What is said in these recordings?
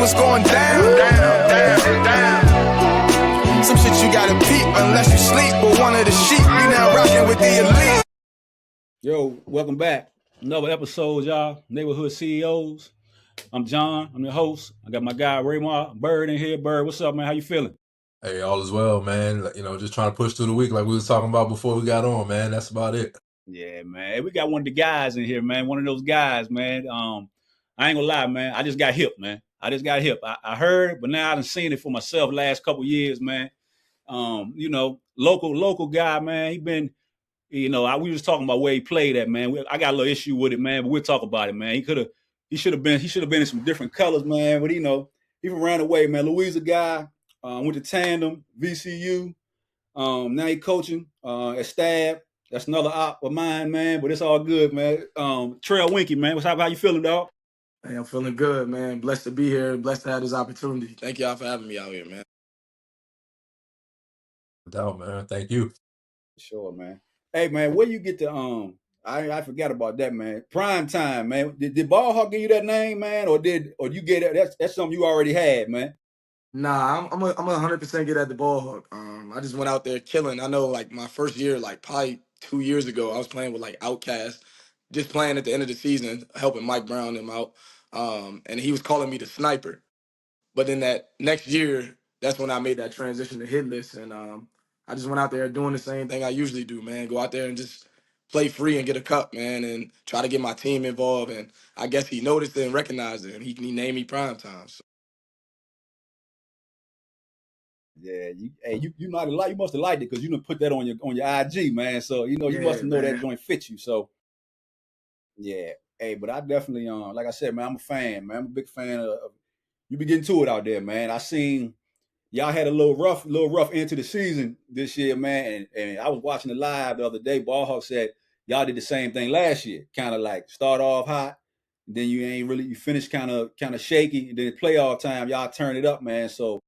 what's going down. Some shit you gotta peep unless you sleep. But one of the sheep, you now rocking with the elite. Yo, welcome back. Another episode, y'all. Neighborhood CEOs. I'm Jon. I'm the host. I got my guy Raymond Bird in here. Bird, what's up, man? How you feeling? Hey, all is well, man. You know, just trying to push through the week like we was talking about before we got on, man. That's about it. Yeah, man. We got one of the guys in here, man. One of those guys, man. I ain't gonna lie, man. I just got hip, man. I heard, but now I done seen it for myself last couple years, man. Local guy, man. He been, we was talking about where he played at, man. I got a little issue with it, man, but we'll talk about it, man. He should have been in some different colors, man. But he ran away, man. Louisa guy, went to Tandem, VCU. Now he coaching at Stab. That's another op of mine, man. But it's all good, man. Latrell Winkey, man. How you feeling, dog? Hey, I'm feeling good, man. Blessed to be here. Blessed to have this opportunity. Thank y'all for having me out here, man. No doubt, man. Thank you. Sure, man. Hey, man, where you get the I forgot about that, man. Prime time, man. Did Ball Hawk give you that name, man, or you get it? That's something you already had, man. Nah, I'm 100% get at the ball hook. I just went out there killing. I know, like my first year, like probably 2 years ago, I was playing with like Outkast, just playing at the end of the season, helping Mike Brown him out. And he was calling me the sniper. But then that next year, that's when I made that transition to hitless, and I just went out there doing the same thing I usually do, man. Go out there and just play free and get a cup, man, and try to get my team involved. And I guess he noticed it and recognized it, and he named me Prime Time. So. Yeah, you might have liked. You must have liked it because you done put that on your IG, man. So you must have know that joint fits you. So yeah, hey, but I definitely like I said, man, I'm a fan, man. I'm a big fan of you. Be getting to it out there, man. I seen y'all had a little rough end to the season this year, man. And I was watching it live the other day. Ball Hawk said y'all did the same thing last year, kind of like start off hot, then you finish kind of shaky, and then playoff time y'all turn it up, man. So.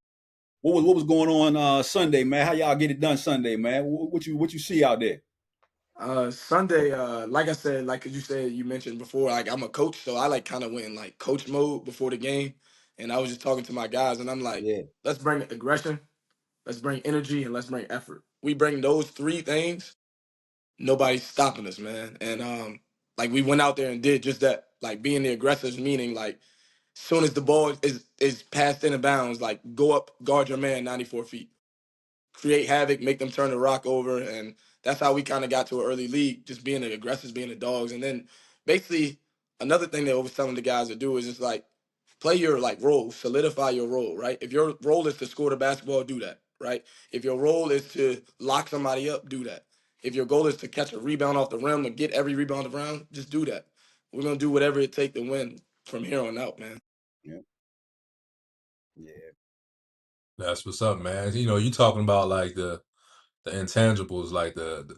What was going on Sunday, man? How y'all get it done Sunday, man? What you see out there? Sunday, like I said, like you mentioned before, like I'm a coach, so I like kind of went in like coach mode before the game, and I was just talking to my guys, and I'm like, Let's bring aggression, let's bring energy, and let's bring effort. We bring those three things, nobody's stopping us, man. And like we went out there and did just that, like being the aggressors, meaning like soon as the ball is passed in bounds, like go up, guard your man 94 feet, create havoc, make them turn the rock over. And that's how we kind of got to an early lead, just being the aggressors, being the dogs. And then basically another thing that I was telling the guys to do is just like play your like role, solidify your role, right? If your role is to score the basketball, do that, right? If your role is to lock somebody up, do that. If your goal is to catch a rebound off the rim or get every rebound around, just do that. We're going to do whatever it takes to win from here on out, man. Yeah. That's what's up, man. You talking about like the intangibles, like the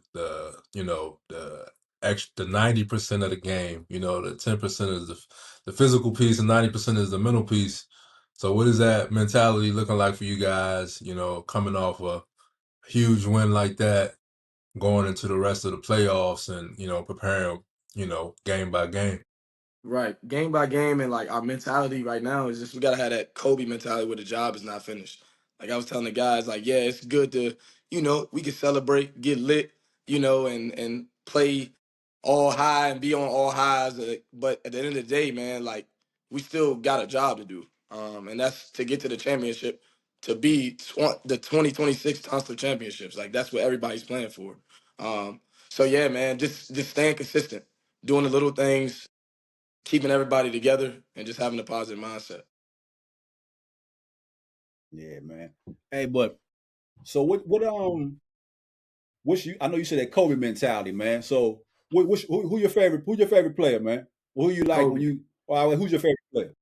extra 90% of the game. The 10% is the physical piece, and 90% is the mental piece. So what is that mentality looking like for you guys? Coming off a huge win like that, going into the rest of the playoffs, and preparing, game by game. Right. Game by game, and like our mentality right now is just we gotta have that Kobe mentality where the job is not finished. Like I was telling the guys, like, yeah, it's good to, we can celebrate, get lit, and play all high and be on all highs. But at the end of the day, man, like we still got a job to do. And that's to get to the championship, to be the 2026 Tonsler Championships. Like that's what everybody's playing for. So yeah, man, just staying consistent, doing the little things, keeping everybody together, and just having a positive mindset. Yeah, man. Hey, but so what's I know you said that Kobe mentality, man. So who your favorite player, man? Who you like Kobe. Who's your favorite player?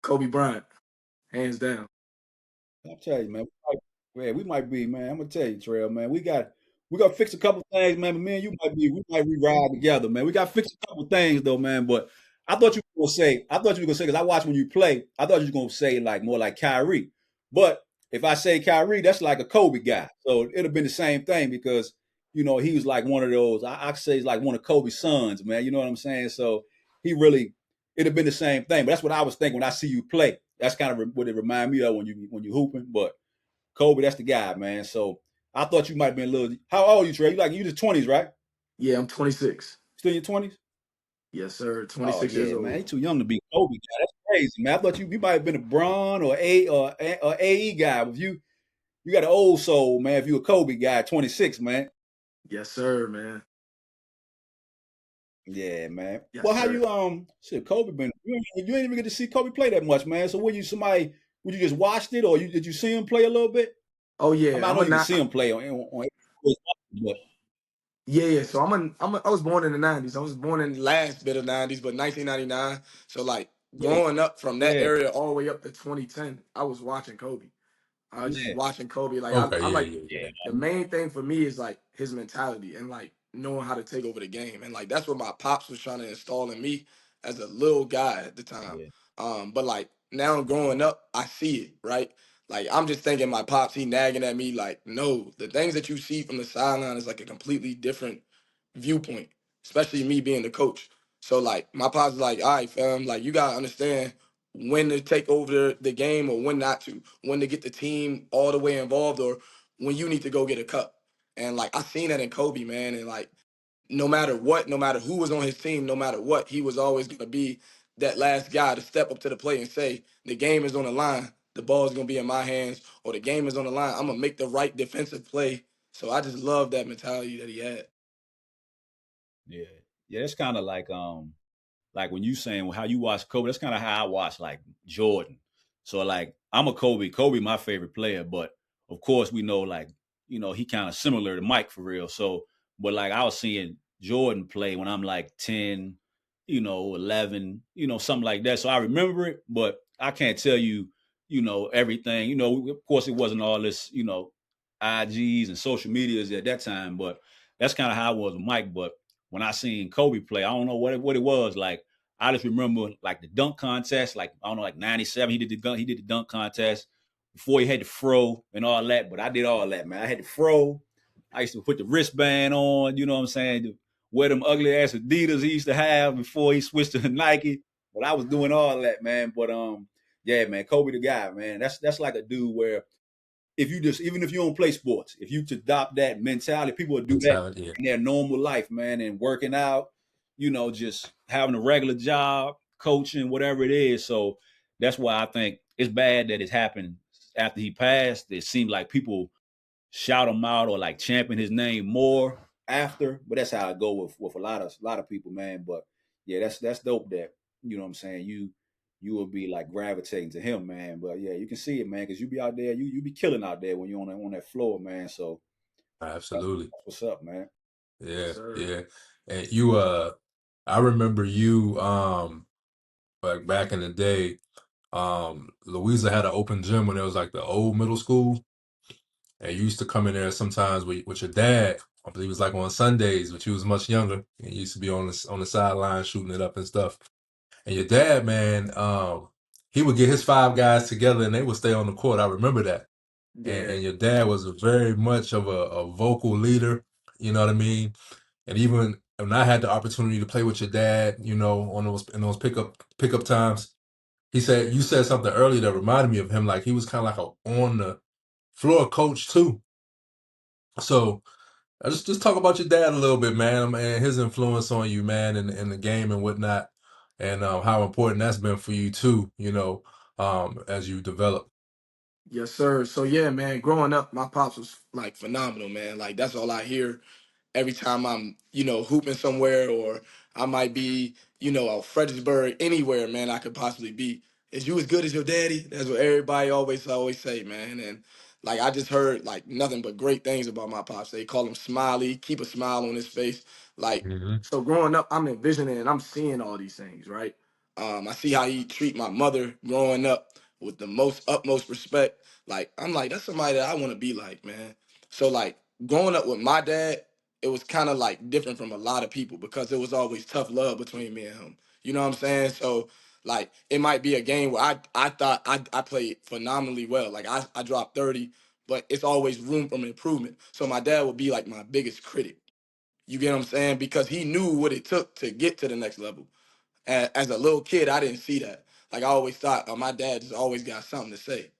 Kobe Bryant, hands down. I'll tell you, man. We might be, man. I'm gonna tell you, Trail, man. We got to fix a couple things, man. But man, we might re-ride together, man. We got to fix a couple things though, man. But I thought you were gonna say, because I watched when you play, I thought you were gonna say like more like Kyrie. But if I say Kyrie, that's like a Kobe guy. So it'd have been the same thing because he was like one of those. I say he's like one of Kobe's sons, man. You know what I'm saying? So it'd have been the same thing. But that's what I was thinking when I see you play. that's kind of what it remind me of when you hooping. But Kobe, that's the guy, man. So I thought you might have been a little. How old are you, Trey? You just 20s, right? Yeah, I'm 26. Still in your 20s? Yes, sir. Oh 26 years yeah, old. man. He's too young to be Kobe guy. That's crazy, man. I thought you might have been a Bron or AE guy. If you got an old soul, man. If you a Kobe guy, 26, man. Yes, sir, man. Yeah, man. Yes, Well, how sir. you shit, Kobe been you ain't even get to see Kobe play that much, man. So would you just watched it or did you see him play a little bit? Oh I mean, yeah, I I'm know a you can not. see him play on but Yeah. So I was born in the '90s. I was born in the last bit of '90s, but 1999. So like yeah, growing up from that yeah, area all the way up to 2010, I was watching Kobe. I was just yeah, watching Kobe. Like Okay, I yeah, like yeah, yeah. yeah, the main thing for me is like his mentality and like knowing how to take over the game. And like that's what my pops was trying to install in me as a little guy at the time. yeah, But like now growing up, I see it, right? Like I'm just thinking my pops, he nagging at me like, no, the things that you see from the sideline is like a completely different viewpoint, especially me being the coach. So like my pops is like, all right, fam, like you gotta understand when to take over the game or when not to, when to get the team all the way involved or when you need to go get a cup. And like I seen that in Kobe, man, and like no matter what, no matter who was on his team, no matter what, he was always gonna be that last guy to step up to the plate and say, the game is on the line, the ball is gonna be in my hands, or the game is on the line, I'm gonna make the right defensive play. So I just love that mentality that he had. yeah. Yeah, it's kind of like when you saying how you watch Kobe, that's kind of how I watch like Jordan. So like I'm a Kobe my favorite player, but of course we know like he kind of similar to Mike for real. So but like I was seeing Jordan play when I'm like 10, 11, something like that. So I remember it, but I can't tell you, everything. Of course it wasn't all this, IGs and social medias at that time, but that's kind of how I was with Mike. But when I seen Kobe play, I don't know what it was like. I just remember like the dunk contest, like I don't know, like '97. He did the dunk contest before he had the fro and all that. But I did all that, man. I had the fro. I used to put the wristband on. You know what I'm saying? Wear them ugly ass Adidas he used to have before he switched to Nike. But I was doing all that, man. But yeah, man, Kobe the guy, man. That's like a dude where if you just even if you don't play sports, if you to adopt that mentality, people will do that Mentality, yeah. in their normal life, man, and working out, just having a regular job, coaching, whatever it is. So that's why I think it's bad that it happened after he passed. It seemed like people shout him out or like champion his name more after, but that's how I go with a lot of people, man. But yeah, that's dope that you know what I'm saying. You will be like gravitating to him, man. But yeah, you can see it, man, because you be out there, you be killing out there when you're on that floor, man. So Absolutely. that's what's up, man. Yes, Yeah, sir. yeah. And I remember you like back in the day, Louisa had an open gym when it was like the old middle school. And you used to come in there sometimes with your dad. I believe it was like on Sundays, but you was much younger. And you used to be on the sideline shooting it up and stuff. And your dad, man, he would get his five guys together and they would stay on the court. I remember that. Yeah. And your dad was a very much of a vocal leader. You know what I mean? And even when I had the opportunity to play with your dad, on those pickup times, you said something earlier that reminded me of him. Like he was kind of like a on the floor coach too. So I just talk about your dad a little bit, man, and his influence on you, man, in the game and whatnot, and how important that's been for you too, as you develop. Yes, sir. So yeah, man, growing up, my pops was like phenomenal, man. Like that's all I hear every time I'm, hooping somewhere or I might be, out Fredericksburg, anywhere, man, I could possibly be. Is you as good as your daddy? That's what everybody always say, man. And like I just heard like nothing but great things about my pops. They call him Smiley, keep a smile on his face. Like Hmm. so growing up, I'm envisioning and I'm seeing all these things, right? I see how he treat my mother growing up with the most utmost respect. Like I'm like, that's somebody that I want to be like, man. So like growing up with my dad, it was kind of like different from a lot of people because it was always tough love between me and him. You know what I'm saying? So like it might be a game where I thought I played phenomenally well. Like I dropped 30, but it's always room for improvement. So my dad would be like my biggest critic. You get what I'm saying? Because he knew what it took to get to the next level. As a little kid, I didn't see that. Like I always thought, my dad just always got something to say.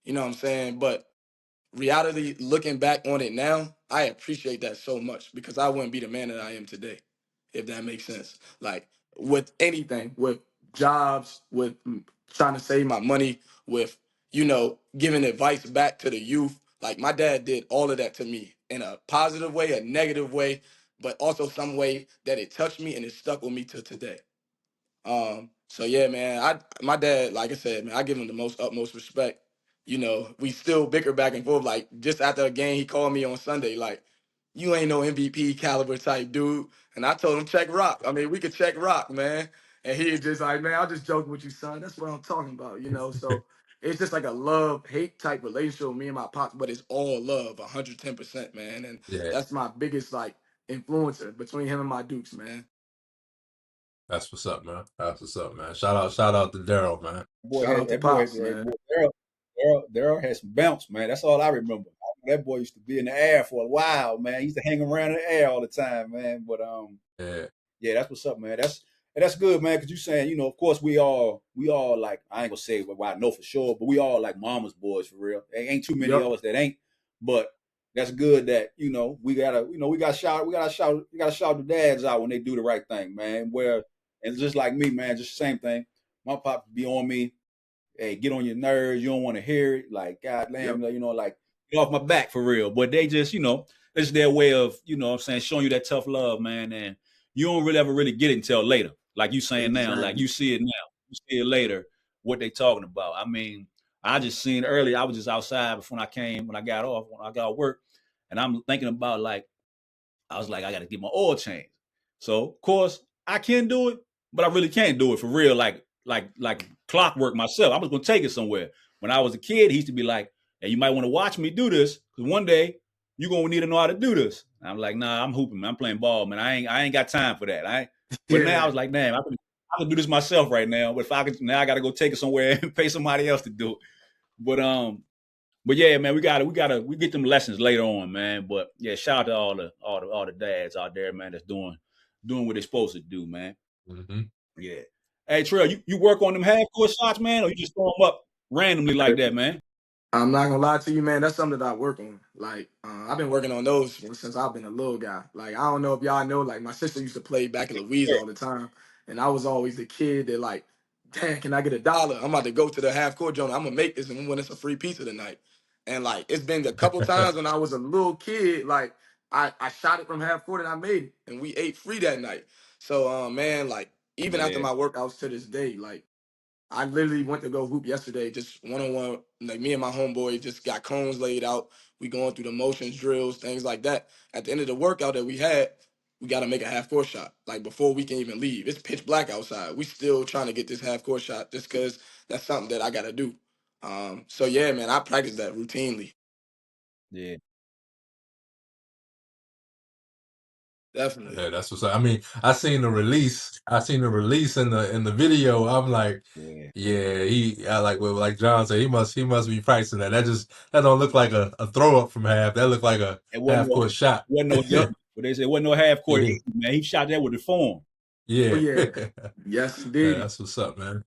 You know what I'm saying? But reality, looking back on it now, I appreciate that so much because I wouldn't be the man that I am today, if that makes sense. Like with anything, with jobs, with trying to save my money, with, giving advice back to the youth. Like my dad did all of that to me in a positive way, a negative way, but also some way that it touched me and it stuck with me to today. So yeah, man, my dad, like I said, man, I give him the most utmost respect. We still bicker back and forth. Like just after a game, he called me on Sunday, like, you ain't no MVP caliber type dude. And I told him check rock. I mean, we could check rock, man. And he just like, man, I'll just joke with you, son. That's what I'm talking about. So it's just like a love-hate type relationship with me and my pops, but it's all love, 110%, man. And Yeah, that's my biggest like influencer between him and my Dukes, man. that's what's up, man. That's what's up, man. Shout out to Daryl, man. Shout out to Pops, man. Daryl had some bounce, man. That's all I remember. That boy used to be in the air for a while, man. He used to hang around in the air all the time, man. But yeah, that's what's up, man. That's good, man. Because you saying, of course we all like, I ain't gonna say what I know for sure, but we all like mama's boys for real. There ain't too many of us that ain't. But that's good that we gotta shout the dads out when they do the right thing, man. And just like me, man, just the same thing. My pop be on me. Hey, get on your nerves. You don't want to hear it. Like, God damn, like, get off my back for real. But they just, it's their way of, what I'm saying, showing you that tough love, man. And you don't really ever really get it until later. Like you saying now, like you see it now. You see it later, what they talking about. I mean, I just seen earlier, I was just outside before when I got off work. And I'm thinking about like, I was like, I got to get my oil changed. So, of course, I can do it, but I really can't do it for real, like clockwork myself. I was going to take it somewhere. When I was a kid, he used to be like, hey, you might want to watch me do this because one day you're going to need to know how to do this. And I'm like, nah, I'm hooping, man. I'm playing ball, man. I ain't got time for that. But now I was like, damn, I can do this myself right now. But if I could, now I got to go take it somewhere and pay somebody else to do it. But yeah, man, we get them lessons later on, man. But yeah, shout out to all the dads out there, man, that's doing what they're supposed to do, man. Mm-hmm. Yeah. Hey, Trell, you work on them half court shots, man, or you just throw them up randomly like that, man? I'm not gonna lie to you, man. That's something that I work on. Like, I've been working on those since I've been a little guy. Like, I don't know if y'all know, like, my sister used to play back in Louisa all the time, and I was always the kid that, like, damn, can I get $1? I'm about to go to the half court joint. I'm gonna make this and win us a free pizza tonight. And like, it's been a couple times when I was a little kid, like, I shot it from half court and I made it, and we ate free that night. So, man, like, even after my workouts to this day, like, I literally went to go hoop yesterday, just one-on-one. Like me and my homeboy just got cones laid out. We going through the motions, drills, things like that. At the end of the workout that we had, we got to make a half court shot. Like before we can even leave, it's pitch black outside. We still trying to get this half court shot just because that's something that I got to do. So yeah, man, I practice that routinely. Yeah. Definitely. Yeah, that's what's up. I mean, I seen the release in the video. I'm like, yeah, like John said, he must be practicing that. That don't look like a throw up from half. That looked like a half court shot. Wasn't no but they said wasn't no half court, Yeah. man. He shot that with the form. Yeah. Oh, yeah. Yes, indeed. Yeah, that's what's up, man.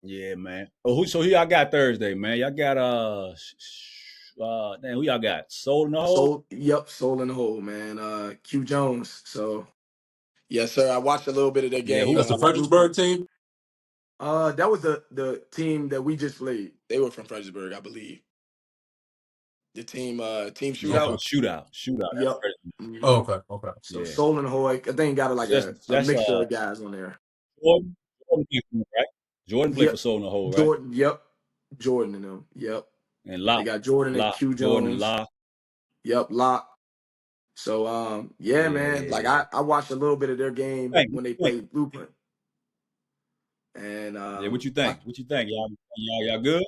Yeah, man. Oh, so who y'all got Thursday, man? Y'all got who y'all got? Soul in the hole? Soul in the hole, man. Q Jones. So yes, sir. I watched a little bit of that game. That's the Fredericksburg team? That was the team that we just played. They were from Fredericksburg, I believe. The team shootout. Shootout. Yep. Mm-hmm. Oh, okay. So Soul and Hoy, I think got a mixture of guys on there. Jordan right? Jordan played for Soul in the hole, right? Jordan, yep. Jordan and them, yep. And Locke. They got Jordan and Q Jones. Jordan and Locke. Yep, Locke. So man. Like I watched a little bit of their game when they played Blueprint. And what you think? Y'all good?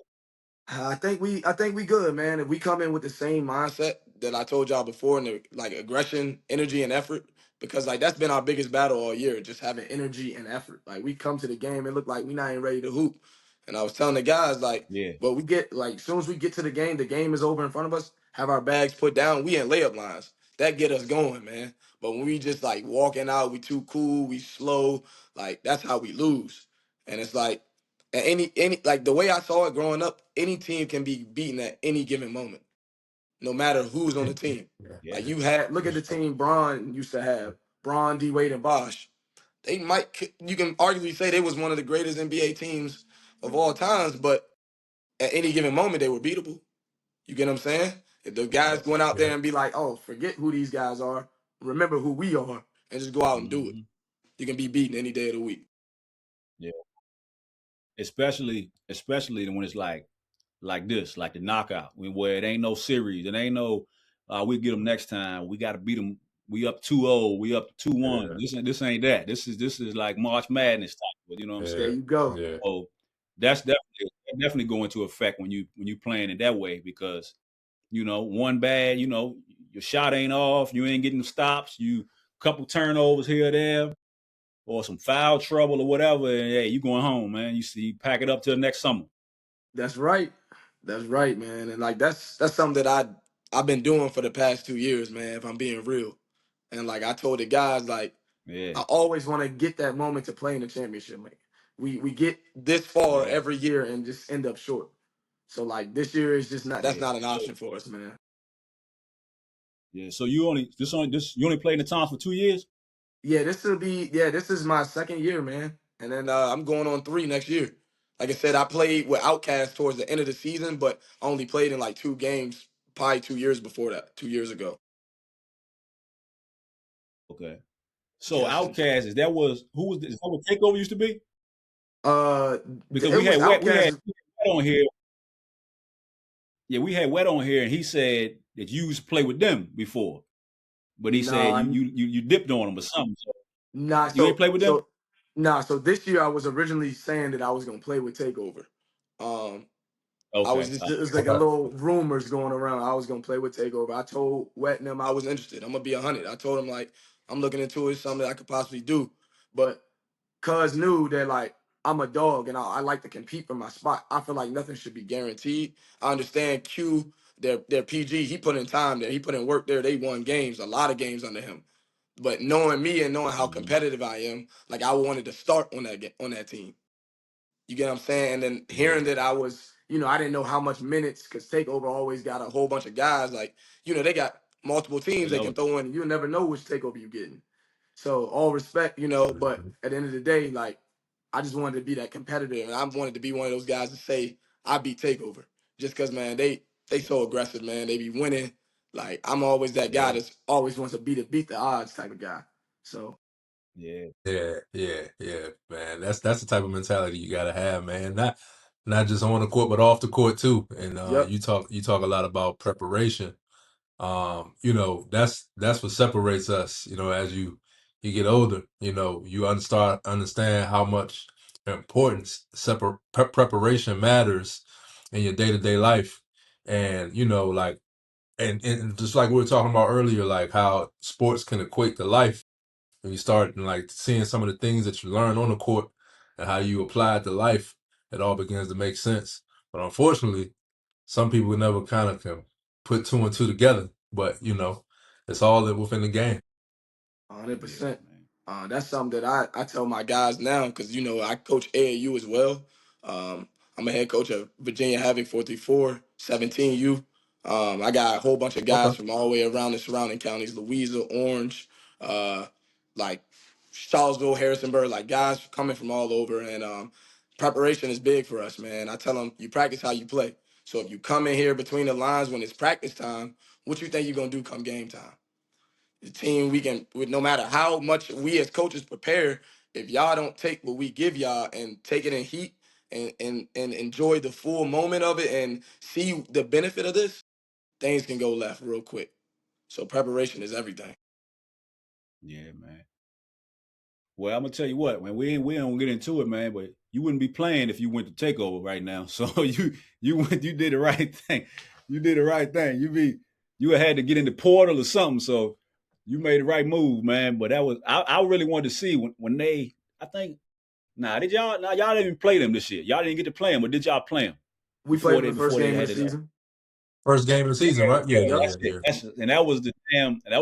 I think we good, man. If we come in with the same mindset that I told y'all before, and like aggression, energy, and effort, because like that's been our biggest battle all year, just having energy and effort. Like we come to the game, it looked like we not even ready to hoop. And I was telling the guys like, but we get like as soon as we get to the game is over in front of us. Have our bags put down, we in layup lines. That get us going, man. But when we just like walking out, we too cool, we slow. Like that's how we lose. And it's like, And any like the way I saw it growing up, any team can be beaten at any given moment, no matter who's on the team. Yeah. Like you had, look at the team Bron used to have, Bron, D Wade, and Bosh. You can arguably say they was one of the greatest NBA teams of all times, but at any given moment they were beatable. You get what I'm saying? If the guys Yes. went out there and be like, oh, forget who these guys are, remember who we are, and just go out and do it, you can be beaten any day of the week. Yeah. Especially when it's like this, like the knockout, where it ain't no series, it ain't no we get them next time, we got to beat them. We up 2-0, we up 2-1. This ain't that. This is like March Madness type. You know what I'm saying? There you go. Yeah. So that's definitely going into effect when you playing it that way, because one bad, your shot ain't off, you ain't getting stops, you couple turnovers here or there, or some foul trouble or whatever, and hey, you going home, man. You pack it up till next summer. That's right. That's right, man. And like that's something that I've been doing for the past 2 years, man, if I'm being real. And like I told the guys, like, I always want to get that moment to play in the championship, man. We get this far every year and just end up short. So like this year is just not not an option for us, man. Yeah. So you only played in the Tons for 2 years? Yeah, this is my second year, man. And then I'm going on 3 next year. Like I said, I played with Outcast towards the end of the season, but I only played in like 2 games, probably 2 years before that, 2 years ago. Okay. So Outcast, is that what Takeover used to be? Because we had Wet on here. Yeah, we had Wet on here, and he said that you used to play with them before, but he said you dipped on them or something. So you ain't play with them. So this year I was originally saying that I was gonna play with Takeover. I was just, it was like a little rumors going around. I was gonna play with Takeover. I told Wet and them I was interested. I'm gonna be 100. I told him like I'm looking into it, something that I could possibly do. But Cuz knew that like I'm a dog and I like to compete for my spot. I feel like nothing should be guaranteed. I understand Q, their PG. He put in time there. He put in work there. They won games, a lot of games under him. But knowing me and knowing how competitive I am, like I wanted to start on that team. You get what I'm saying? And then hearing that I was, I didn't know how much minutes, because Takeover always got a whole bunch of guys. Like, they got multiple teams they can throw in. You'll never know which Takeover you're getting. So all respect, but at the end of the day, like, I just wanted to be that competitor, and I wanted to be one of those guys to say I beat Takeover. Just because, man, they so aggressive, man. They be winning. Like, I'm always that guy that's always wants to beat the odds type of guy. So yeah, man. That's the type of mentality you gotta have, man. Not just on the court, but off the court too. And you talk a lot about preparation. That's what separates us. As you get older, you understand how much importance preparation matters in your day-to-day life. And like, and just like we were talking about earlier, like how sports can equate to life. When you start like seeing some of the things that you learn on the court and how you apply it to life, it all begins to make sense. But unfortunately, some people never kind of can put 2 and 2 together. But it's all within the game. 100%. That's something that I tell my guys now, because I coach AAU as well. I'm a head coach of Virginia Havoc 434, 17U. I got a whole bunch of guys from all the way around the surrounding counties, Louisa, Orange, like Charlottesville, Harrisonburg, like guys coming from all over. And preparation is big for us, man. I tell them, you practice how you play. So if you come in here between the lines when it's practice time, what you think you're going to do come game time? The team, no matter how much we as coaches prepare, if y'all don't take what we give y'all and take it in heat and enjoy the full moment of it and see the benefit of this, things can go left real quick. So preparation is everything. Yeah, man. Well, I'm gonna tell you what, man. We don't get into it, man. But you wouldn't be playing if you went to Takeover right now. So you did the right thing. You did the right thing. You had to get in the portal or something. So you made the right move, man. But that was I really wanted to see when they. I think y'all didn't even play them this year. Y'all didn't get to play them, but did y'all play them? We played the first game of the season. First game of the season, right? Yeah. And that was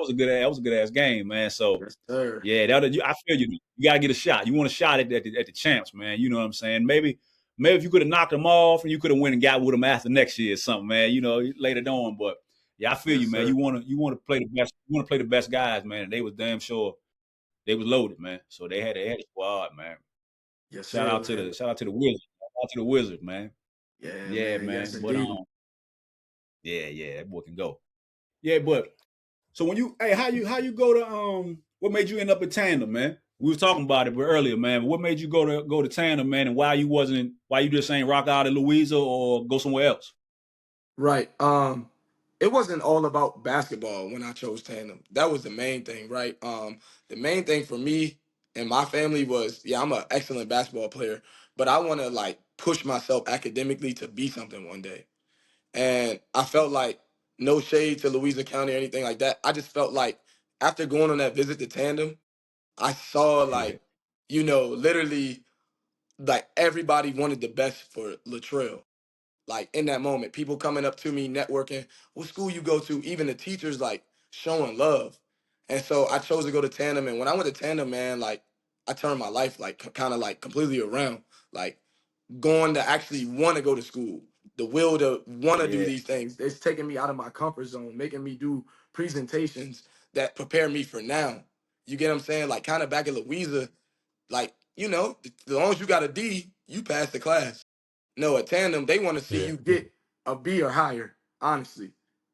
a good ass game, man. So yes, yeah, I feel you. You gotta get a shot. You want a shot at the champs, man. You know what I'm saying? Maybe maybe if you could have knocked them off and you could have went and got with them after next year or something, man. You know, later on. But yeah, I feel you, man. Sir. You want to play the best. You want to play the best guys, man. And they was damn sure they was loaded, man. So they had a squad, man. Yes, shout out to the Wizards. Shout out to the Wizards, man. Yeah, man. Yes, but indeed. yeah, that boy can go. Yeah, but so when you how you go to what made you end up at Tandem, man? We was talking about it earlier, man. But what made you go to Tandem, man, and why you just ain't rock out at Louisa or go somewhere else? Right. It wasn't all about basketball when I chose Tandem. That was the main thing, right? The main thing for me and my family was, yeah, I'm an excellent basketball player, but I want to like push myself academically to be something one day. And I felt like, no shade to Louisa County or anything like that, I just felt like after going on that visit to Tandem, I saw like, literally like everybody wanted the best for Latrell. Like in that moment, people coming up to me, networking, what school you go to, even the teachers like showing love. And so I chose to go to Tandem. And when I went to Tandem, man, like I turned my life like kind of like completely around. Like going to actually want to go to school, the will to want to do these things. It's taking me out of my comfort zone, making me do presentations that prepare me for now. You get what I'm saying? Like kind of back at Louisa, like, as long as you got a D, you pass the class. No, at Tandem, they want to see you get a B or higher, honestly.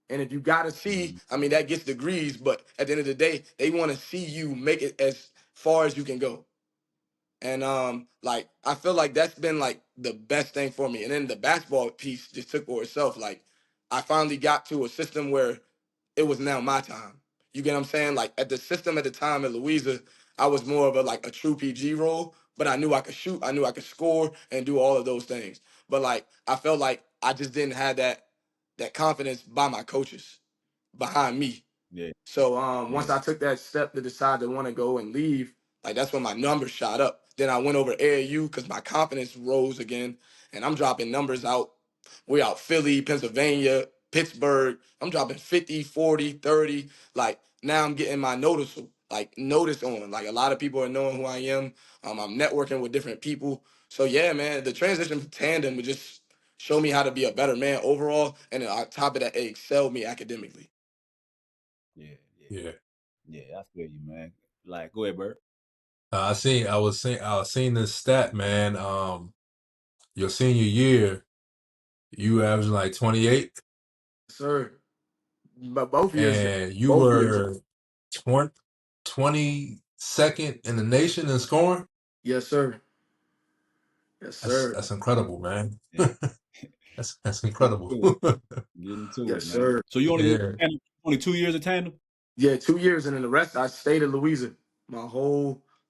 And if you got a C, I mean, that gets degrees, but at the end of the day, they want to see you make it as far as you can go. And like I feel like that's been like the best thing for me. And then the basketball piece just took for itself. Like I finally got to a system where it was now my time. You get what I'm saying? Like at the system at the time at Louisa, I was more of a true PG role, but I knew I could shoot, I knew I could score and do all of those things. But like I felt like I just didn't have that confidence by my coaches behind me. Yeah. So once I took that step to decide to want to go and leave, like that's when my numbers shot up. Then I went over AAU because my confidence rose again, and I'm dropping numbers out. We're out Philly, Pennsylvania, Pittsburgh. I'm dropping 50, 40, 30. Like now I'm getting my notice on. Like a lot of people are knowing who I am. I'm networking with different people. So yeah, man, the transition from Tandem would just show me how to be a better man overall, and then on top of that, it excelled me academically. Yeah, I feel you, man. Like, go ahead, Bird. I was seeing this stat, man. Your senior year, you averaged like 28. Sir, but both years, and you were 22nd in the nation in scoring. Yes, sir. Yes, sir. That's incredible, man. Yeah. That's incredible. Getting to Yes, it, man. sir. So you only 2 years at Tandem? Yeah, 2 years, and then the rest I stayed at Louisa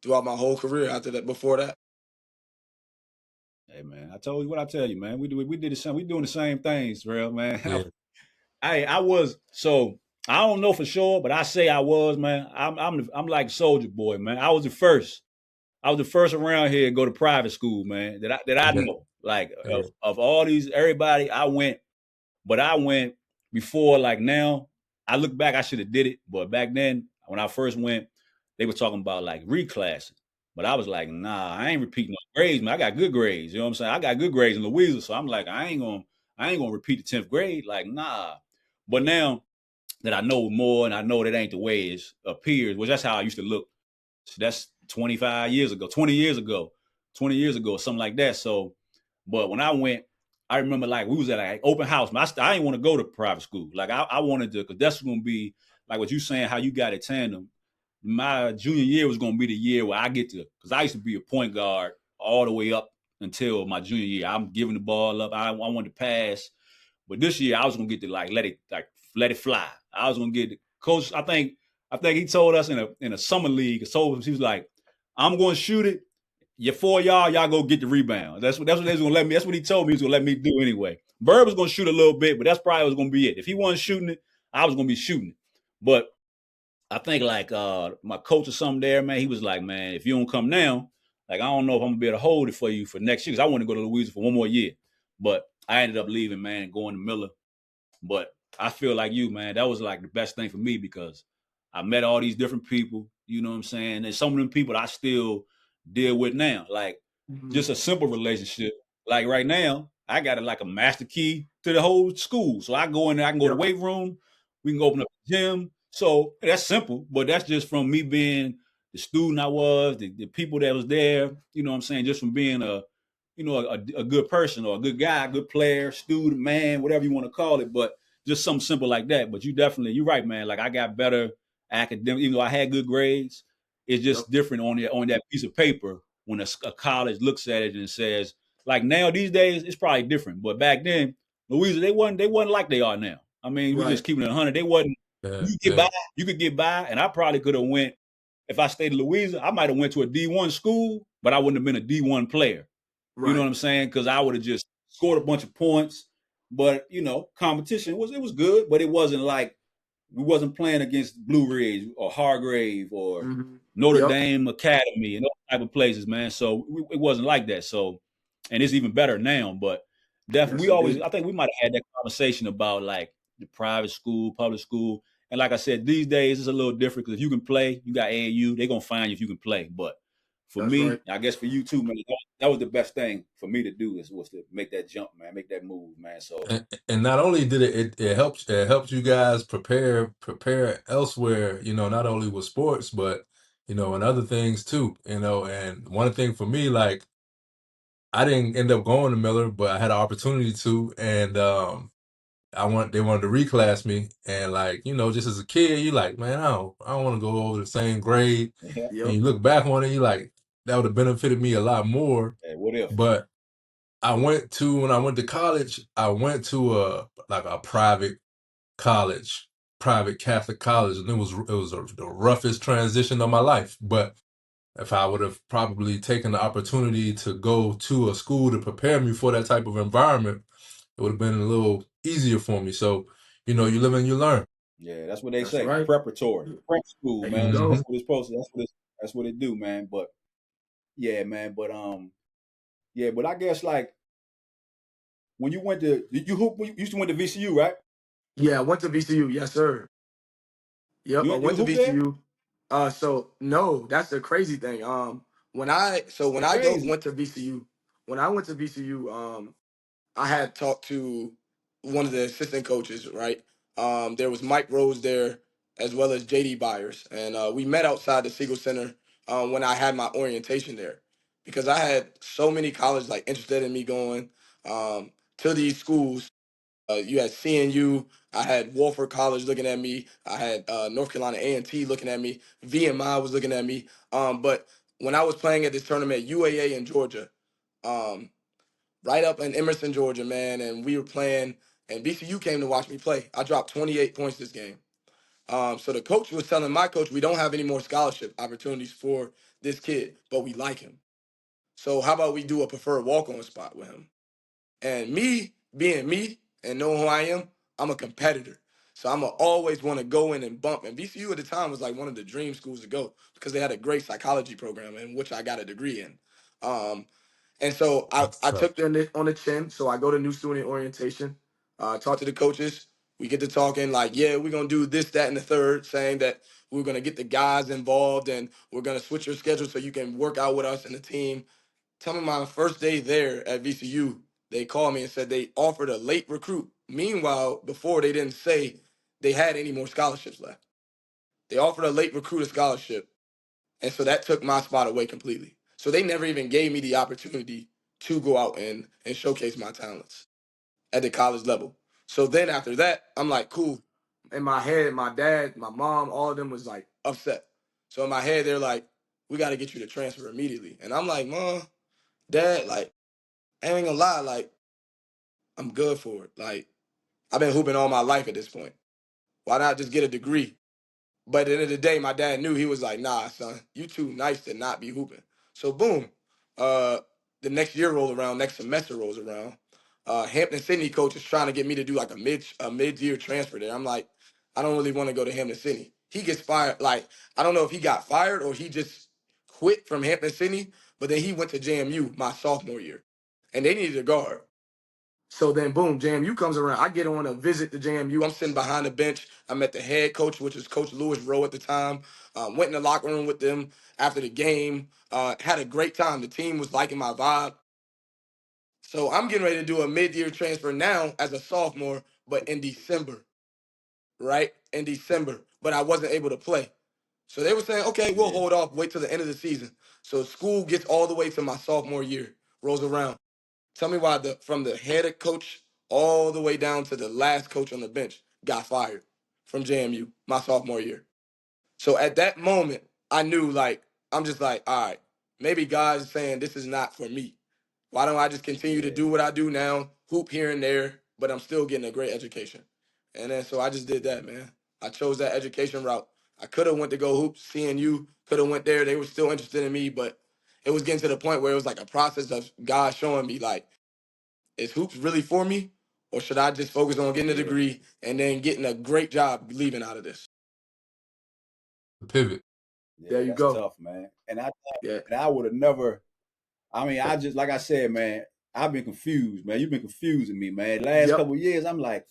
throughout my whole career after that. Before that, hey man, I told you what I tell you, man. We did the same. We doing the same things, real man. Yeah. I was so I don't know for sure, but I say I was, man. I'm like a soldier boy, man. I was the first around here to go to private school, man. That I know. Like of all these everybody, I went before. Like now, I look back, I should have did it, but back then when I first went, they were talking about like reclassing. But I was like, nah, I ain't repeating no grades, man. I got good grades. You know what I'm saying? I got good grades in Louisa. So I'm like, I ain't gonna repeat the 10th grade. Like, nah. But now that I know more and I know that ain't the way it appears, which that's how I used to look. So that's 20 years ago, something like that. So, but when I went, I remember like we was at like open house. I didn't want to go to private school. Like I wanted to, because that's going to be like what you saying, how you got at Tandem. My junior year was going to be the year where I get to, because I used to be a point guard all the way up until my junior year. I'm giving the ball up. I wanted to pass. But this year I was going to get to like let it fly. I was going to get the coach. I think he told us in a summer league. So he was like, I'm going to shoot it. Your 4 y'all go get the rebound. That's what they was going to let me. That's what he told me he was going to let me do anyway. Bird was going to shoot a little bit, but that's probably was going to be it. If he wasn't shooting it, I was going to be shooting it. But I think like my coach or something there, man, he was like, man, if you don't come now, like I don't know if I'm going to be able to hold it for you for next year, because I want to go to Louisa for one more year. But I ended up leaving, man, and going to Miller. But I feel like you, man, that was like the best thing for me, because I met all these different people, you know what I'm saying? And some of them people I still deal with now, like just a simple relationship. Like right now, I got like a master key to the whole school. So I go in there, I can go to the weight room, we can open up the gym. So that's simple, but that's just from me being the student I was, the people that was there, you know what I'm saying, just from being a good person or a good guy, a good player, student, man, whatever you want to call it, but just something simple like that. But you're right, man. Like I got better academic, even though I had good grades, it's just different on that piece of paper when a college looks at it and says, like now these days it's probably different, but back then, Louisa, they wasn't like they are now. I mean, we just keeping it 100. They wasn't. You could get by, and I probably could have went if I stayed in Louisa. I might have went to a D1 school, but I wouldn't have been a D1 player. Right. You know what I'm saying? Because I would have just scored a bunch of points. But competition was good, but it wasn't like we wasn't playing against Blue Ridge or Hargrave or Notre Dame Academy and those type of places, man. So it wasn't like that. So, and it's even better now. But definitely, I think we might have had that conversation about like the private school, public school, and like I said, these days it's a little different because if you can play, you got AAU, they're gonna find you if you can play. But for me, I guess for you too, man, that was the best thing for me to do was to make that jump, man, make that move, man. So and not only did it helps you guys prepare elsewhere, not only with sports, but and other things too, and one thing for me, like I didn't end up going to Miller, but I had an opportunity to, and they wanted to reclass me, and like just as a kid, you like, man, I don't want to go over the same grade, and you look back on it, you like that would have benefited me a lot more. Hey, what if? But when I went to college, I went to a private college, private Catholic college, and it was the roughest transition of my life. But if I would have probably taken the opportunity to go to a school to prepare me for that type of environment, it would have been a little easier for me. So, you live and you learn. Yeah, that's what they say. Right. Preparatory, prep school, man. That's what it's supposed to. That's what it do, man. But yeah, man. But but I guess like when you went to you used to went to VCU, right? Yeah, I went to VCU. Yes, sir. Yep, I went to VCU. So no, that's the crazy thing. When I went to VCU, I had talked to one of the assistant coaches, right? There was Mike Rose there, as well as JD Byers, and we met outside the Siegel Center when I had my orientation there, because I had so many colleges like interested in me going to these schools. You had CNU, I had Wofford College looking at me, I had North Carolina A&T looking at me, VMI was looking at me. But when I was playing at this tournament, UAA in Georgia, right up in Emerson, Georgia, man, and we were playing, and VCU came to watch me play. I dropped 28 points this game. So the coach was telling my coach, we don't have any more scholarship opportunities for this kid, but we like him. So how about we do a preferred walk-on spot with him? And me being me and knowing who I am, I'm a competitor. So I'm going to always want to go in and bump. And VCU at the time was like one of the dream schools to go because they had a great psychology program in which I got a degree in. And so I took them on the chin. So I go to new student orientation, talk to the coaches. We get to talking like, yeah, we're going to do this, that, and the third, saying that we're going to get the guys involved and we're going to switch your schedule so you can work out with us and the team. Tell me my first day there at VCU, they called me and said they offered a late recruit. Meanwhile, before they didn't say they had any more scholarships left. They offered a late recruit a scholarship. And so that took my spot away completely. So they never even gave me the opportunity to go out and showcase my talents at the college level. So then after that, I'm like, cool. In my head, my dad, my mom, all of them was like upset. So in my head, they're like, we got to get you to transfer immediately. And I'm like, Mom, Dad, like, I ain't gonna lie, like, I'm good for it. Like, I've been hooping all my life at this point. Why not just get a degree? But at the end of the day, my dad knew. He was like, nah, son, you too nice to not be hooping. So boom, the next year rolls around, next semester rolls around. Hampton Sydney coach is trying to get me to do like a mid-year transfer there. I'm like, I don't really want to go to Hampton Sydney. He gets fired. Like, I don't know if he got fired or he just quit from Hampton Sydney, but then he went to JMU my sophomore year. And they needed a guard. So then, boom, JMU comes around. I get on a visit to JMU. I'm sitting behind the bench. I met the head coach, which was Coach Lewis Rowe at the time. Went in the locker room with them after the game. Had a great time. The team was liking my vibe. So I'm getting ready to do a mid-year transfer now as a sophomore, but in December, right? In December, but I wasn't able to play. So they were saying, okay, we'll hold off, wait till the end of the season. So school gets all the way to my sophomore year, rolls around. Tell me why from the head coach all the way down to the last coach on the bench got fired from JMU my sophomore year. So at that moment, I knew I'm just like, all right, maybe God's saying this is not for me. Why don't I just continue to do what I do now, hoop here and there, but I'm still getting a great education. And then so I just did that, man. I chose that education route. I could have went to go hoop, CNU, could have went there. They were still interested in me, but it was getting to the point where it was like a process of God showing me like, is hoops really for me? Or should I just focus on getting a degree and then getting a great job leaving out of this? The pivot. There you That's go. tough, man. And I would have never. I mean, I just like I said, man. I've been confused, man. You've been confusing me, man. Last couple of years, I'm like,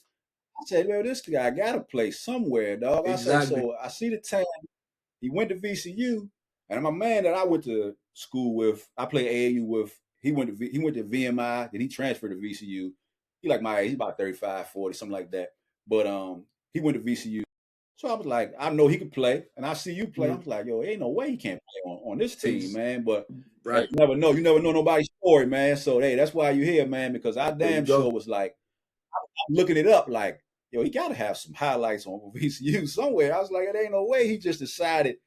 I said, well, this guy got to play somewhere, dog. Exactly. I say, so I see the time. He went to VCU, and my man that I went to school with, I played AAU with. He went to VMI, then he transferred to VCU. He like my age, he's about 35, 40, something like that. But he went to VCU. So I was like, I know he could play, and I see you play. I was like, yo, ain't no way he can't play on this team, man. But hey, you never know. You never know nobody's story, man. So hey, that's why you're here, man, because I damn sure was like, I'm looking it up, like, yo, he got to have some highlights on VCU somewhere. I was like, it ain't no way he just decided.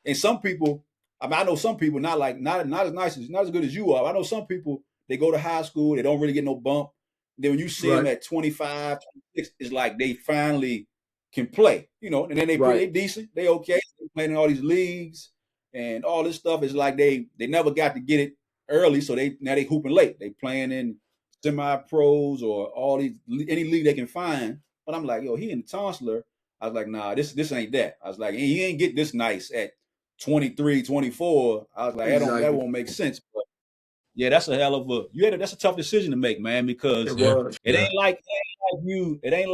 And some people, I mean, I know some people not as nice as not as good as you are. I know some people, they go to high school, they don't really get no bump. Then when you see them at 25, 26, it's like they finally can play, you know, and then they decent, they okay, they playing in all these leagues and all this stuff. Is like they never got to get it early, so now they hooping late. They playing in semi-pros or all these any league they can find. But I'm like, yo, he in the Tonsler. I was like, nah, this ain't that. I was like, he ain't get this nice at 23, 24. I was like, that won't make sense. But yeah, that's a hell of that's a tough decision to make, man, because it ain't like you ain't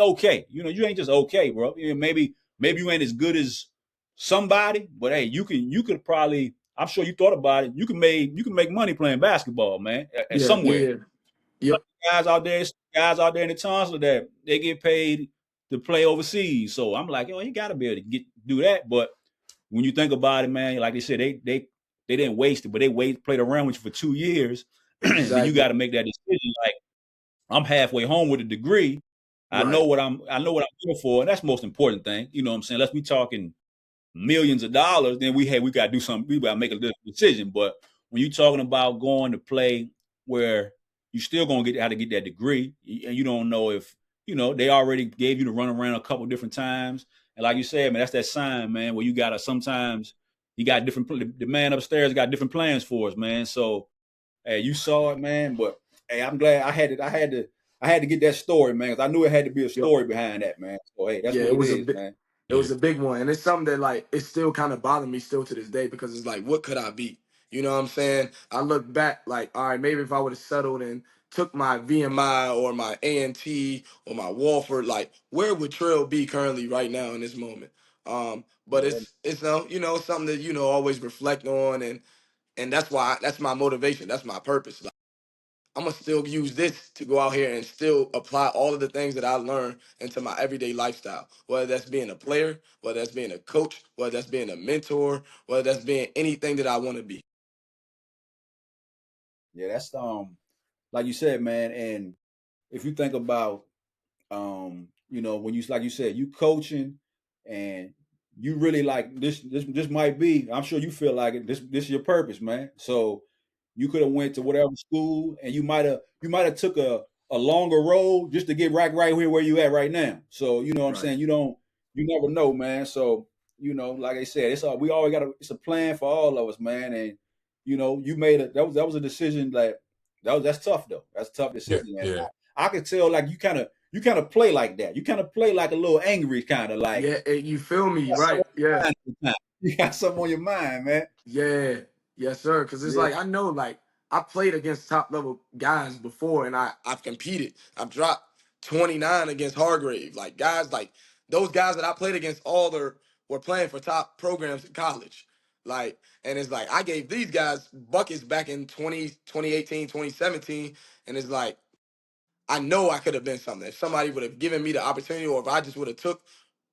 okay. You know, you ain't just okay, bro. You know, maybe you ain't as good as somebody, but hey, you could probably, I'm sure you thought about it. You can make money playing basketball, man, somewhere. Yeah. Guys out there in the Tonsler that they get paid to play overseas. So I'm like, yo, you got to be able to do that. But when you think about it, man, like they said, they didn't waste it, but they played around with you for 2 years. Exactly. Then you got to make that decision. Like, I'm halfway home with a degree. I know what I'm here for, and that's the most important thing. You know what I'm saying? Let's be talking millions of dollars, then we got to do something. We got to make a decision. But when you're talking about going to play where you still gonna how to get that degree, and you don't know if they already gave you the run around a couple different times, and like you said, man, that's that sign, man, where you gotta sometimes you got different. The man upstairs got different plans for us, man. So hey, you saw it, man. But hey, I'm glad I had to get that story, man, because I knew it had to be a story behind that, man. So hey, that's what it is, man. It was a big one. And it's something that, like, it's still kind of bothering me still to this day, because it's like, what could I be? You know what I'm saying? I look back like, all right, maybe if I would have settled and took my VMI or my A&T or my Walford, like, where would Trail be currently right now in this moment? But it's something that, always reflect on. And that's my motivation. That's my purpose. Like, I'm gonna still use this to go out here and still apply all of the things that I learned into my everyday lifestyle. Whether that's being a player, whether that's being a coach, whether that's being a mentor, whether that's being anything that I want to be. Yeah, that's like you said, man. And if you think about when you, like you said, you coaching and you really like this might be, I'm sure you feel like it, this is your purpose, man. So you could have went to whatever school, and you might have took a longer road just to get right here where you at right now. So you know what I'm saying? You never know, man. So like I said, we always it's a plan for all of us, man. And you made that was a decision that's tough though. That's a tough decision. Yeah. I could tell, like, you kind of play like that. You kind of play like a little angry, kind of like. Yeah, you feel me, right? Yeah. You got something on your mind, man. Yeah. Yes, sir. Because it's like, I know, like, I played against top level guys before, and I've competed. I've dropped 29 against Hargrave. Like, guys, like, those guys that I played against were playing for top programs in college. Like, and it's like I gave these guys buckets back in 2018, 2017, and it's like I know I could have been something if somebody would have given me the opportunity, or if I just would have took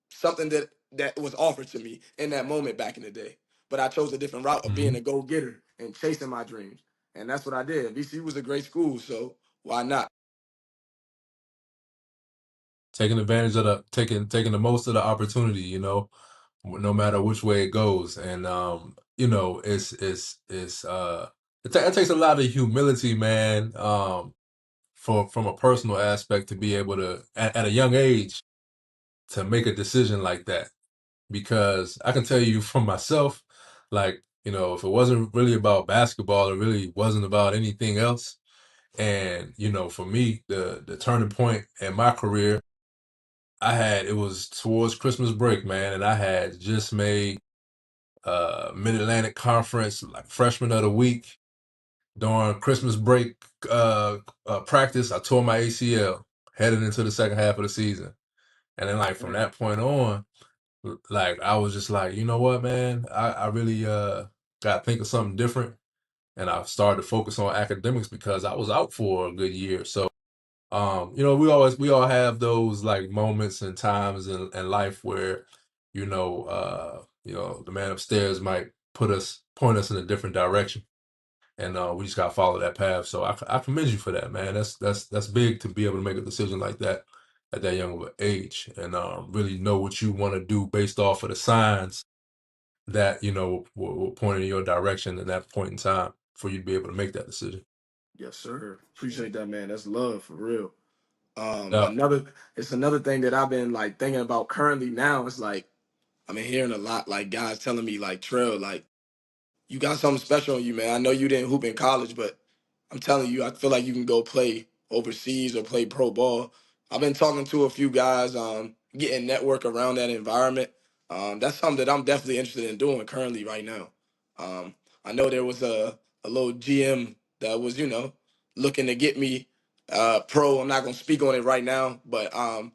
something that was offered to me in that moment back in the day. But I chose a different route of being a go-getter and chasing my dreams. And that's what I did. VCU was a great school, so why not? Taking advantage of taking the most of the opportunity, you know, no matter which way it goes. And you know, it takes a lot of humility, man, from a personal aspect to be able to at a young age to make a decision like that. Because I can tell you from myself, like, you know, if it wasn't really about basketball, it really wasn't about anything else. And, you know, for me, the turning point in my career, it was towards Christmas break, man, and I had just made Mid-Atlantic Conference like freshman of the week. During Christmas break practice, I tore my ACL heading into the second half of the season. And then like from that point on, like I was just like, you know what, man, I really got to think of something different. And I started to focus on academics because I was out for a good year. So you know, we all have those like moments and times in life where, you know, the man upstairs might point us in a different direction. And we just gotta follow that path. So I commend you for that, man. That's big to be able to make a decision like that at that young of an age, and really know what you want to do based off of the signs that you know will point in your direction at that point in time for you to be able to make that decision. Yes, sir. Appreciate that, man. That's love for real. Yeah. It's another thing that I've been like thinking about currently now. It's like I've been hearing a lot like guys telling me like Trell, like you got something special in you, man. I know you didn't hoop in college, but I'm telling you, I feel like you can go play overseas or play pro ball. I've been talking to a few guys, getting network around that environment. That's something that I'm definitely interested in doing currently right now. I know there was a little GM that was, you know, looking to get me pro. I'm not gonna speak on it right now, but I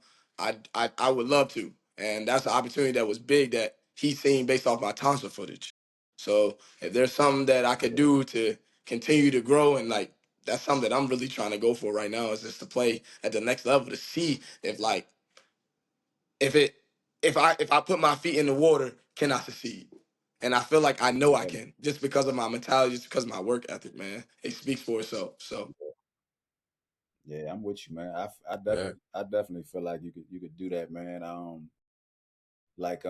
would love to. And that's an opportunity that was big that he's seen based off my Tonsler footage. So if there's something that I could do to continue to grow, and like that's something that I'm really trying to go for right now, is just to play at the next level to see if like if it if I put my feet in the water, can I succeed? And I feel like I know I can just because of my mentality, just because of my work ethic, man. It speaks for itself. So Yeah, I'm with you, man. Yeah. I definitely feel like you could do that, man. Like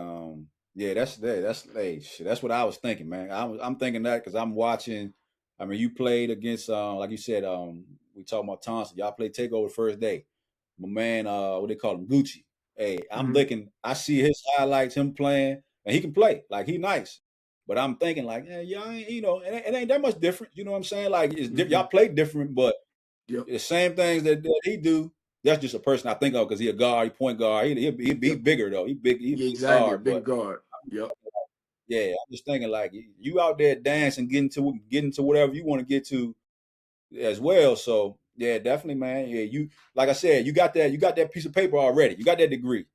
yeah, that's hey, shit, that's what I was thinking, man. I'm thinking that because I'm watching. I mean, you played against like you said, we talking about Thompson. Y'all played takeover first day. My man, what they call him, Gucci. Hey, I'm looking. I see his highlights, him playing, and he can play. Like he nice. But I'm thinking like, yeah, y'all ain't, you know, it ain't that much different. You know what I'm saying? Like y'all play different, but yep, the same things that he do. That's just a person I think of because he a guard, he point guard. He yep, bigger though. He yeah, big exactly, a guard. But big guard. Yep, yeah, I'm just thinking like you out there dancing, getting to whatever you want to get to as well. So yeah, definitely, man. Yeah, you like I said, you got that piece of paper already. You got that degree.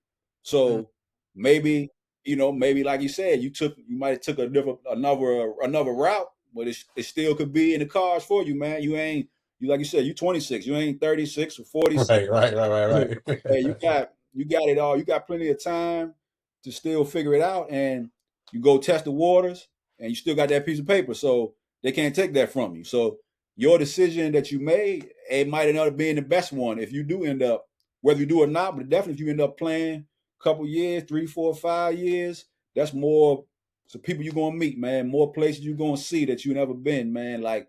So maybe maybe like you said, you might have took another route, but it still could be in the cards for you, man. You like you said, you 26. You ain't 36 or 46. Right. Yeah, you got it all. You got plenty of time to still figure it out, and you go test the waters, and you still got that piece of paper. So they can't take that from you. So your decision that you made, it might end up being the best one if you do end up, whether you do or not, but definitely if you end up playing a couple years, 3, 4, 5 years, that's more so people you're gonna meet, man, more places you're gonna see that you never been, man. Like,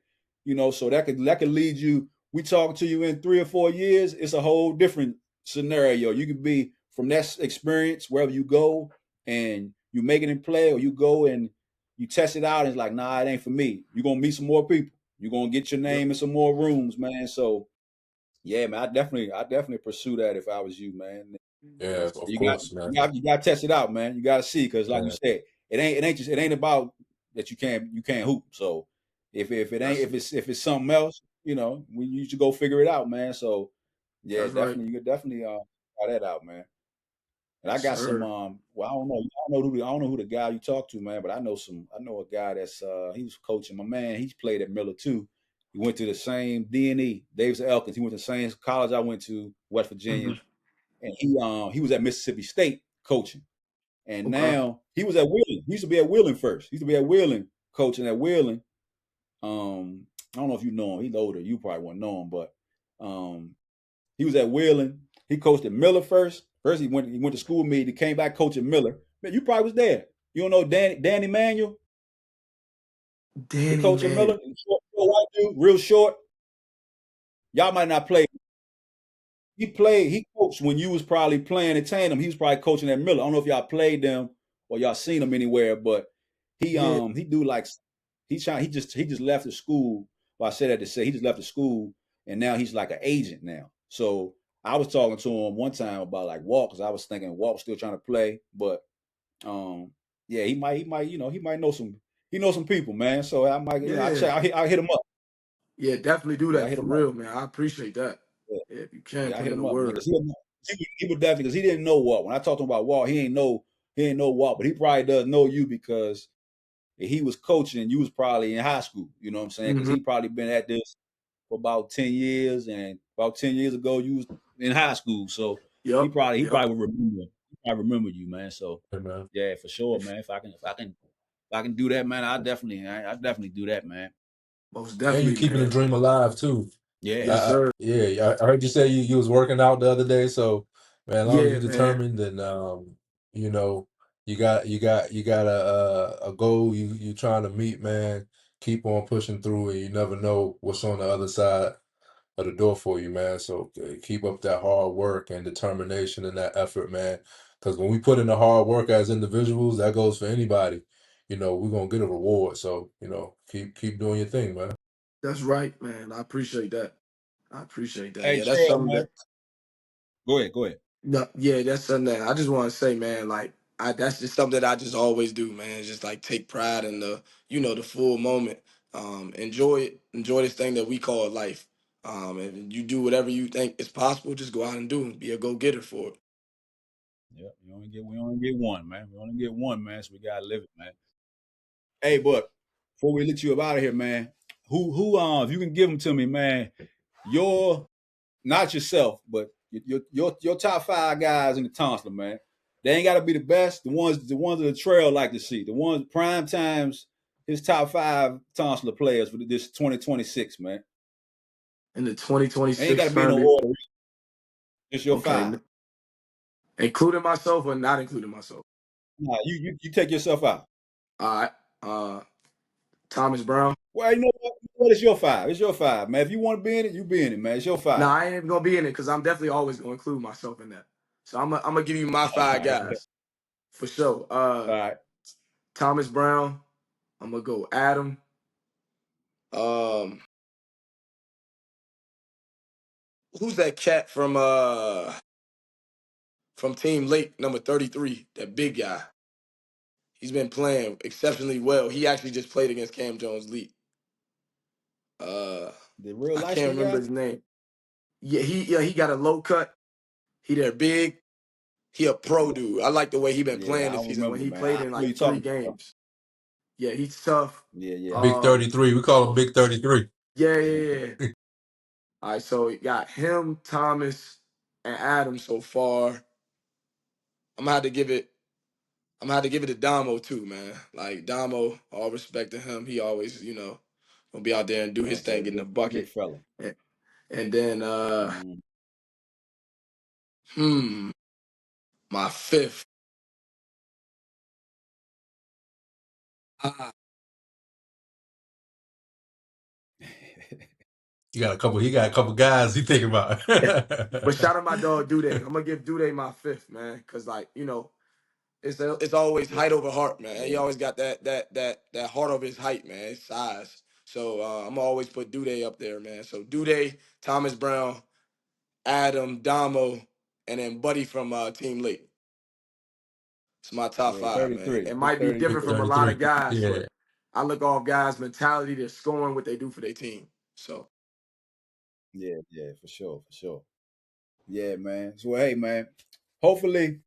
so that could lead you. We talk to you in 3 or 4 years, it's a whole different scenario. You could be from that experience wherever you go and you make it in play, or you go and you test it out and it's like, nah, it ain't for me. You're gonna meet some more people. You're gonna get your yep. name in some more rooms, man. So yeah, man, I definitely pursue that if I was you, man. Yeah, of You got course, man. you got to test it out, man. You got to see because, like you Yeah. said, it ain't about that you can't hoop. So if it ain't That's if it's something else, we you should go figure it out, man. So yeah, that's right. definitely you could definitely try that out, man. And I got some well, I don't know who the guy you talk to, man, but I know a guy that's he was coaching my man. He's played at Miller too. He went to the same D&E, Davis Elkins. He went to the same college I went to, West Virginia. And he was at Mississippi State coaching. And now he was at Wheeling. He used to be at Wheeling first. He used to be at Wheeling, coaching at Wheeling. I don't know if you know him. He's older. You probably won't know him, but he was at Wheeling. He coached at Miller first. First he went to school with me. He came back coaching Miller. Man, you probably was there. You don't know Danny Manuel? The coach at Miller, short, white dude, real short. Y'all might not play. He coached when you was probably playing at Tandem. He was probably coaching at Miller. I don't know if y'all played them or y'all seen him anywhere, but he do like he just left the school. Well, I said that to say he just left the school and now he's like an agent now. So I was talking to him one time about like Walt, because I was thinking Walt was still trying to play, but yeah, he might know some people, man. So I might I'll hit him up. Yeah, definitely do that for real, man. I appreciate that. Yeah, if you can put in a word. He would definitely, because he didn't know Walt. When I talked to him about Walt, he ain't know Walt, but he probably does know you because he was coaching and you was probably in high school. You know what I'm saying? Because he probably been at this for about 10 years, and about 10 years ago you was in high school. So he probably would remember. I remember you, man. So yeah, for sure, man. If I can do that, man, I definitely do that, man. Most definitely. And you keeping the dream alive too. Yeah, yes, sir. I heard you say you was working out the other day. So man, as long as you're determined, then you know you got a goal you trying to meet, man. Keep on pushing through, and you never know what's on the other side of the door for you, man. So keep up that hard work and determination and that effort, man. Because when we put in the hard work as individuals, that goes for anybody. You know, we're gonna get a reward. So you know, keep doing your thing, man. That's right, man. I appreciate that. Hey, yeah, that's something man. that. Go ahead. No, yeah, that's something that I just want to say, man. Like, that's just something that I just always do, man. Just like take pride in the full moment. Enjoy it. Enjoy this thing that we call life. And you do whatever you think is possible. Just go out and do it. Be a go getter for it. Yeah, we only get one, man. We only get one, man. So we gotta live it, man. Hey, but before we let you up out of here, man, who if you can give them to me, man, not yourself, but your top 5 guys in the Tonsler, man. They ain't gotta be the best. The ones that Latrell like to see. The ones prime times, his top 5 Tonsler players for this 2026, man. In the 2026, ain't gotta be in no order. It's your 5. Including myself or not including myself? Nah, you take yourself out. All right. Thomas Brown. Well, you know what? It's your 5. It's your 5, man. If you want to be in it, you be in it, man. It's your 5. No, I ain't even gonna be in it because I'm definitely always gonna include myself in that. So I'm gonna give you my 5 guys for sure. All right. Thomas Brown. I'm gonna go Adam. Who's that cat from Team Lake, number 33, that big guy? He's been playing exceptionally well. He actually just played against Cam Jones-Leak. The real I can't remember his name. Yeah, he got a low cut. He there big. He a pro dude. I like the way he been playing this season when he played in like 3 games. Yeah, he's tough. Yeah. Big 33. We call him Big 33. Yeah. All right, so you got him, Thomas, and Adam so far. I'm gonna have to give it to Damo too, man. Like Damo, all respect to him. He always, gonna be out there and do his thing in the bucket. Good fella. And then my 5th. He got a couple guys he thinking about. But shout out my dog Duday. I'm gonna give Duday my 5th, man, because like it's always height over heart, man. He always got that heart over his height, man. His size. So I'm gonna always put Duday up there, man. So Duday, Thomas Brown, Adam, Damo, and then Buddy from Team Lake. It's my top 5, man. It might be different from a lot of guys, but I look off guys' mentality, they're scoring what they do for their team. So yeah, for sure. Yeah, man. So hey, man. Hopefully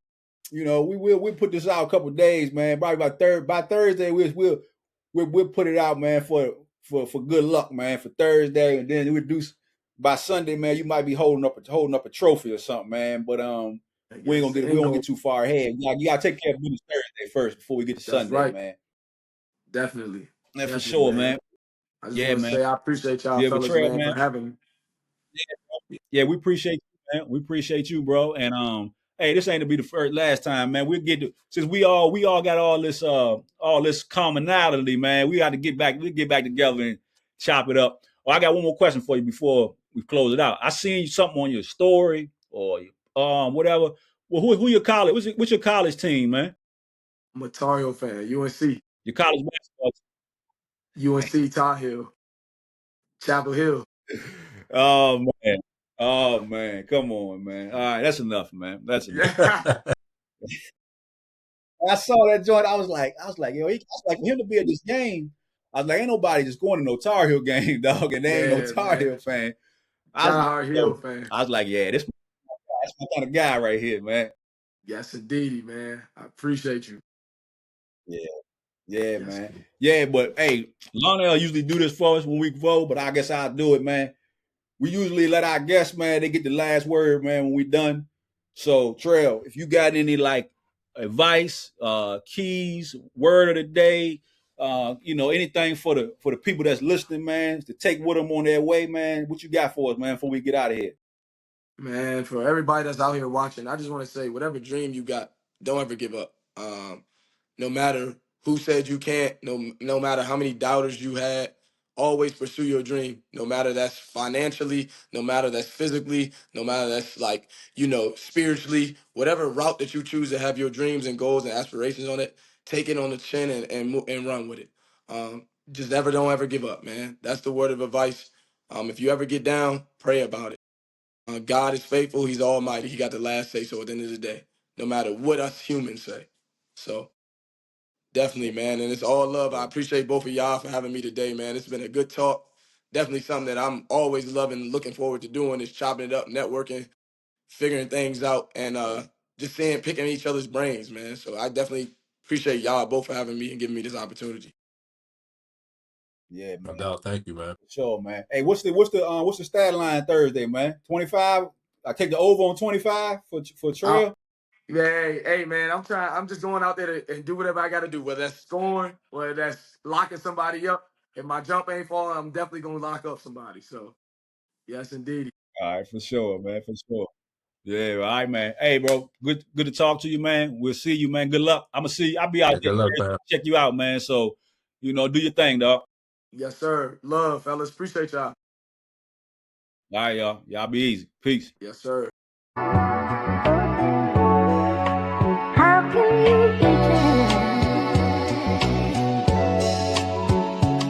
we'll put this out a couple of days, man. Probably by Thursday we'll put it out, man, for good luck, man, for Thursday, and then we'll do by Sunday, man. You might be holding up a trophy or something, man. But we ain't gonna get too far ahead. You gotta take care of business Thursday first before we get to Sunday, right, man. Definitely. Yeah, for sure, man. I just want to say I appreciate y'all fellas, Latrell, man, for having me. Yeah, we appreciate you, man. We appreciate you, bro. And hey, this ain't to be the last time, man. We'll get to, since we all got all this commonality, man. We got to get back together and chop it up. Oh, I got one more question for you before we close it out. I seen something on your story or whatever. Well, who your college? What's your college team, man? I'm a Tar Heel fan. UNC. Your college basketball team. UNC Tar Heel. Chapel Hill. Oh man, come on, man. All right, that's enough, man. That's enough. I saw that joint. I was like, yo, for him to be at this game. I was like, ain't nobody just going to no Tar Heel game, dog, and they ain't no Tar Heel fan. Tar Heel fan. I was like, yeah, that's my kind of guy right here, man. Yes, indeed, man. I appreciate you. Yeah, yes, man. Yeah, but hey, Lionel usually do this for us when we vote, but I guess I'll do it, man. We usually let our guests, man, they get the last word, man, when we done. So, Trell, if you got any advice, keys, word of the day, anything for the people that's listening, man, to take with them on their way, man, what you got for us, man, before we get out of here? Man, for everybody that's out here watching, I just want to say, whatever dream you got, don't ever give up. No matter who said you can't, no matter how many doubters you had, always pursue your dream. No matter that's financially, no matter that's physically, no matter that's spiritually, whatever route that you choose to have your dreams and goals and aspirations on it, take it on the chin and run with it. Just don't ever give up, man. That's the word of advice. If you ever get down, pray about it. God is faithful. He's almighty. He got the last say so at the end of the day, no matter what us humans say. So definitely, man. And it's all love. I appreciate both of y'all for having me today, man. It's been a good talk. Definitely something that I'm always loving, looking forward to doing is chopping it up, networking, figuring things out, and just picking each other's brains, man. So I definitely appreciate y'all both for having me and giving me this opportunity. Yeah, man. No doubt. Thank you, man. Sure, man. Hey, what's the stat line Thursday, man? 25. I take the over on 25 for Trell. Yeah, hey, man. I'm just going out there and do whatever I got to do, whether that's scoring, whether that's locking somebody up. If my jump ain't falling, I'm definitely gonna lock up somebody. So, yes, indeed. All right, for sure, man. For sure. Yeah, all right, man. Hey, bro, good to talk to you, man. We'll see you, man. Good luck. I'm gonna see you. I'll be out there. Good luck, man. Check you out, man. So, do your thing, dog. Yes, sir. Love, fellas. Appreciate y'all. All right, y'all. Y'all be easy. Peace. Yes, sir. How can you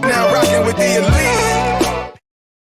now rocking with the elite?